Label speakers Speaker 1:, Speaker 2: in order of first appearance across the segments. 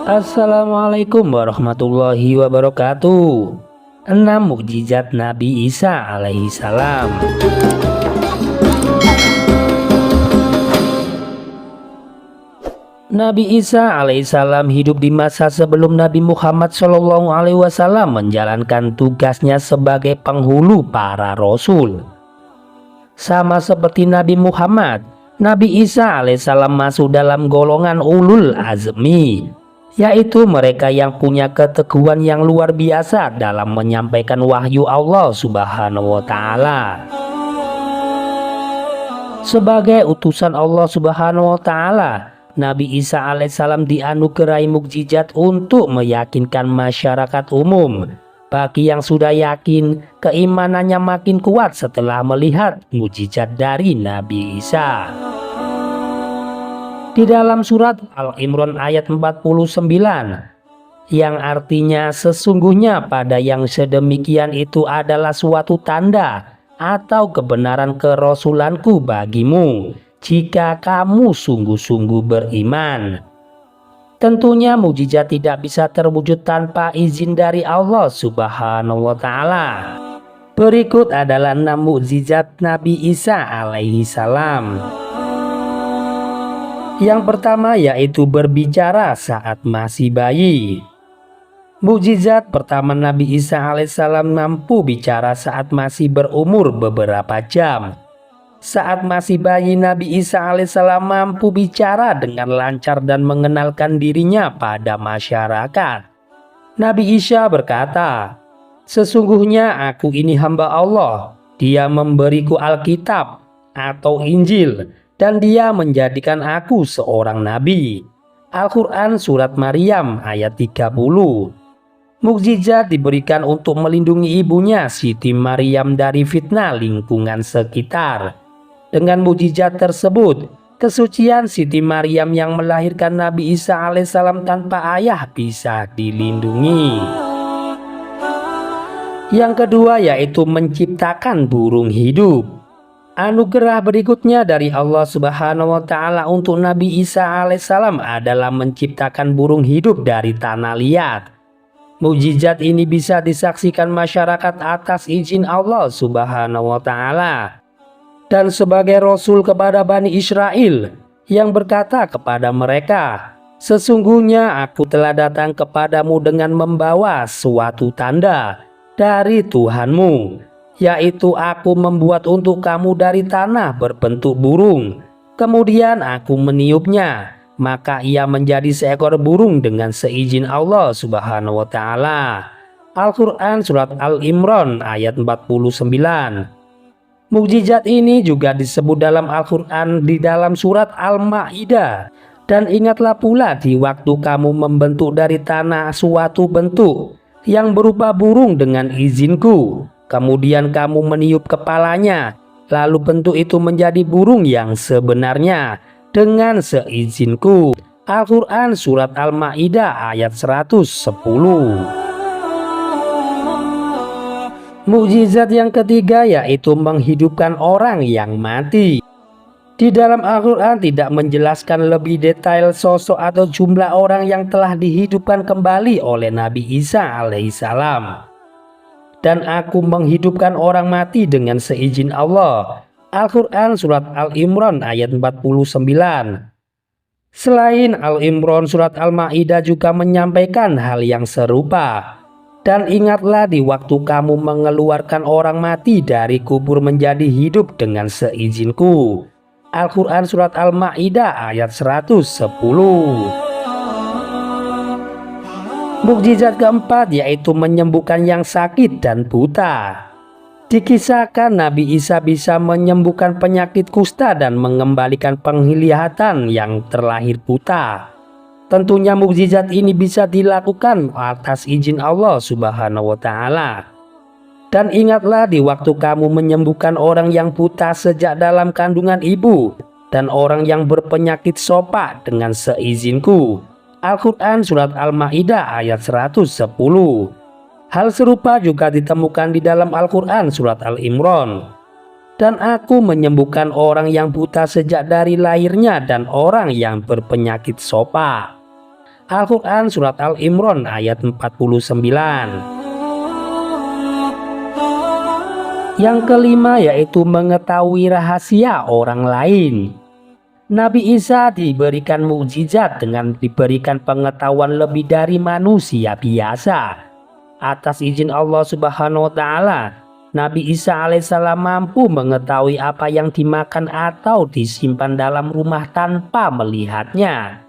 Speaker 1: Assalamualaikum warahmatullahi wabarakatuh. 6 mukjizat Nabi Isa alaihi salam. Nabi Isa alaihissalam hidup di masa sebelum Nabi Muhammad SAW menjalankan tugasnya sebagai penghulu para rasul. Sama seperti Nabi Muhammad, Nabi Isa alaihissalam masuk dalam golongan ulul azmi, yaitu mereka yang punya keteguhan yang luar biasa dalam menyampaikan wahyu Allah Subhanahu wa Ta'ala. Sebagai utusan Allah Subhanahu wa Ta'ala, Nabi Isa alaihissalam dianugerahi mukjizat untuk meyakinkan masyarakat umum. Bagi yang sudah yakin, keimanannya makin kuat setelah melihat mukjizat dari Nabi Isa. Di dalam surat Al-Imran ayat 49, yang artinya sesungguhnya pada yang sedemikian itu adalah suatu tanda atau kebenaran kerasulanku bagimu, jika kamu sungguh-sungguh beriman. Tentunya mukjizat tidak bisa terwujud tanpa izin dari Allah Subhanahu wa Ta'ala. Berikut adalah 6 mukjizat Nabi Isa alaihi salam. Yang pertama yaitu berbicara saat masih bayi. Mukjizat pertama, Nabi Isa alaihissalam mampu bicara saat masih berumur beberapa jam. Saat masih bayi, Nabi Isa alaihissalam mampu bicara dengan lancar dan mengenalkan dirinya pada masyarakat. Nabi Isa berkata, "Sesungguhnya aku ini hamba Allah. Dia memberiku Alkitab atau Injil, dan dia menjadikan aku seorang nabi." Al-Quran Surat Maryam ayat 30. Mukjizat diberikan untuk melindungi ibunya Siti Maryam dari fitnah lingkungan sekitar. Dengan mukjizat tersebut, kesucian Siti Maryam yang melahirkan Nabi Isa alaihissalam tanpa ayah bisa dilindungi. Yang kedua yaitu menciptakan burung hidup. Anugerah berikutnya dari Allah Subhanahu wa Ta'ala untuk Nabi Isa alaihissalam adalah menciptakan burung hidup dari tanah liat. Mukjizat ini bisa disaksikan masyarakat atas izin Allah Subhanahu wa Ta'ala. Dan sebagai rasul kepada Bani Israel yang berkata kepada mereka, "Sesungguhnya aku telah datang kepadamu dengan membawa suatu tanda dari Tuhanmu, yaitu aku membuat untuk kamu dari tanah berbentuk burung. Kemudian aku meniupnya, maka ia menjadi seekor burung dengan seizin Allah Subhanahu wa Ta'ala." Al-Quran Surat Al-Imran ayat 49. Mukjizat ini juga disebut dalam Al-Quran di dalam surat Al-Ma'idah. "Dan ingatlah pula di waktu kamu membentuk dari tanah suatu bentuk yang berupa burung dengan izinku. Kemudian kamu meniup kepalanya, lalu bentuk itu menjadi burung yang sebenarnya dengan seizinku." Al-Quran Surat Al-Ma'idah ayat 110. Mukjizat yang ketiga yaitu menghidupkan orang yang mati. Di dalam Al-Quran tidak menjelaskan lebih detail sosok atau jumlah orang yang telah dihidupkan kembali oleh Nabi Isa alaihissalam. "Dan aku menghidupkan orang mati dengan seizin Allah." Al-Quran Surat Al-Imran ayat 49. Selain Al-Imran, Surat Al-Ma'idah juga menyampaikan hal yang serupa. "Dan ingatlah di waktu kamu mengeluarkan orang mati dari kubur menjadi hidup dengan seizinku." Al-Quran Surat Al-Ma'idah ayat 110. Mukjizat keempat yaitu menyembuhkan yang sakit dan buta. Dikisahkan Nabi Isa bisa menyembuhkan penyakit kusta dan mengembalikan penglihatan yang terlahir buta. Tentunya mukjizat ini bisa dilakukan atas izin Allah Subhanahu wa Ta'ala. "Dan ingatlah di waktu kamu menyembuhkan orang yang buta sejak dalam kandungan ibu, dan orang yang berpenyakit sopak dengan seizinku." Al-Quran Surat Al-Ma'idah ayat 110. Hal serupa juga ditemukan di dalam Al-Quran Surat Al-Imran. "Dan aku menyembuhkan orang yang buta sejak dari lahirnya dan orang yang berpenyakit sopak." Al-Quran Surat Al-Imran ayat 49. Yang kelima yaitu mengetahui rahasia orang lain. Nabi Isa diberikan mukjizat dengan diberikan pengetahuan lebih dari manusia biasa. Atas izin Allah Subhanahu wa Ta'ala, Nabi Isa alaihissalam mampu mengetahui apa yang dimakan atau disimpan dalam rumah tanpa melihatnya.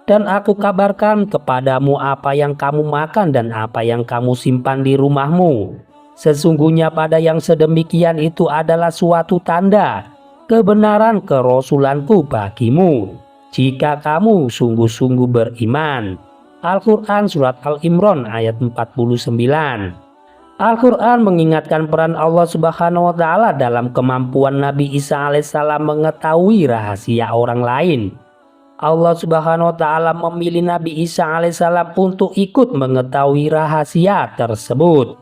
Speaker 1: Dan aku kabarkan kepadamu apa yang kamu makan dan apa yang kamu simpan di rumahmu. Sesungguhnya pada yang sedemikian itu adalah suatu tanda kebenaran kerasulanku bagimu, jika kamu sungguh-sungguh beriman. Al-Quran Surat Al-Imran ayat 49. Al-Quran mengingatkan peran Allah Subhanahu wa Ta'ala dalam kemampuan Nabi Isa alaihissalam mengetahui rahasia orang lain. Allah Subhanahu wa Ta'ala memilih Nabi Isa alaihissalam untuk ikut mengetahui rahasia tersebut.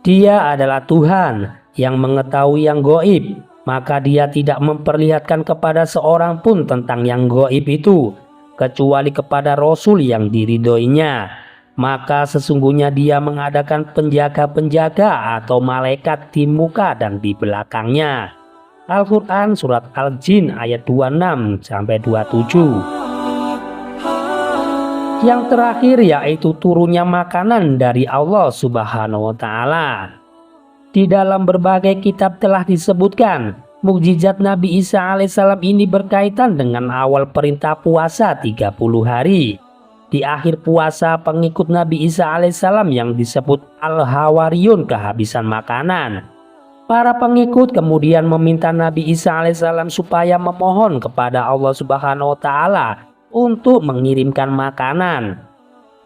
Speaker 1: Dia adalah Tuhan yang mengetahui yang gaib, maka dia tidak memperlihatkan kepada seorang pun tentang yang gaib itu, kecuali kepada Rasul yang diridhoinya. Maka sesungguhnya dia mengadakan penjaga-penjaga atau malaikat di muka dan di belakangnya. Al-Quran Surat Al-Jin ayat 26-27. Yang terakhir yaitu turunnya makanan dari Allah Subhanahu wa Ta'ala. Di dalam berbagai kitab telah disebutkan mukjizat Nabi Isa alaihissalam ini berkaitan dengan awal perintah puasa 30 hari. Di akhir puasa pengikut Nabi Isa alaihissalam yang disebut Al-Hawariyun kehabisan makanan. Para pengikut kemudian meminta Nabi Isa alaihissalam supaya memohon kepada Allah Subhanahu wa Ta'ala untuk mengirimkan makanan.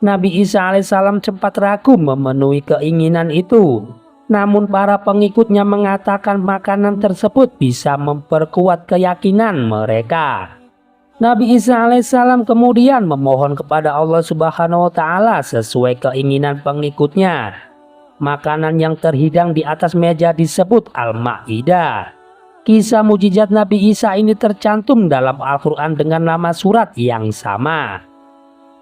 Speaker 1: Nabi Isa alaihissalam sempat ragu memenuhi keinginan itu. Namun para pengikutnya mengatakan makanan tersebut bisa memperkuat keyakinan mereka. Nabi Isa alaihissalam kemudian memohon kepada Allah Subhanahu wa Ta'ala sesuai keinginan pengikutnya. Makanan yang terhidang di atas meja disebut Al-Ma'idah. Kisah mukjizat Nabi Isa ini tercantum dalam Al-Quran dengan nama surat yang sama.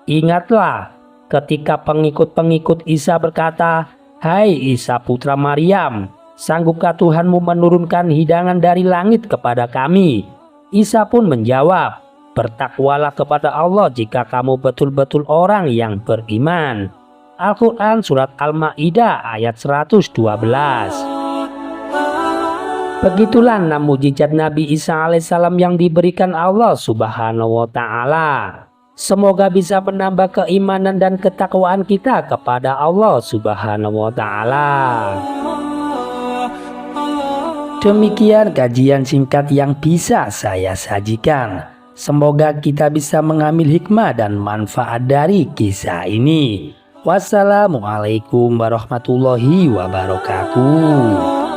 Speaker 1: Ingatlah ketika pengikut-pengikut Isa berkata, "Hai Isa putra Maryam, sanggupkah Tuhanmu menurunkan hidangan dari langit kepada kami?" Isa pun menjawab, "Bertakwalah kepada Allah jika kamu betul-betul orang yang beriman." Al-Quran Surat Al-Ma'idah ayat 112. Begitulah 6 mukjizat Nabi Isa alaihissalam yang diberikan Allah Subhanahu wa Ta'ala. Semoga bisa menambah keimanan dan ketakwaan kita kepada Allah Subhanahu wa Ta'ala. Demikian kajian singkat yang bisa saya sajikan. Semoga kita bisa mengambil hikmah dan manfaat dari kisah ini. Wassalamualaikum warahmatullahi wabarakatuh.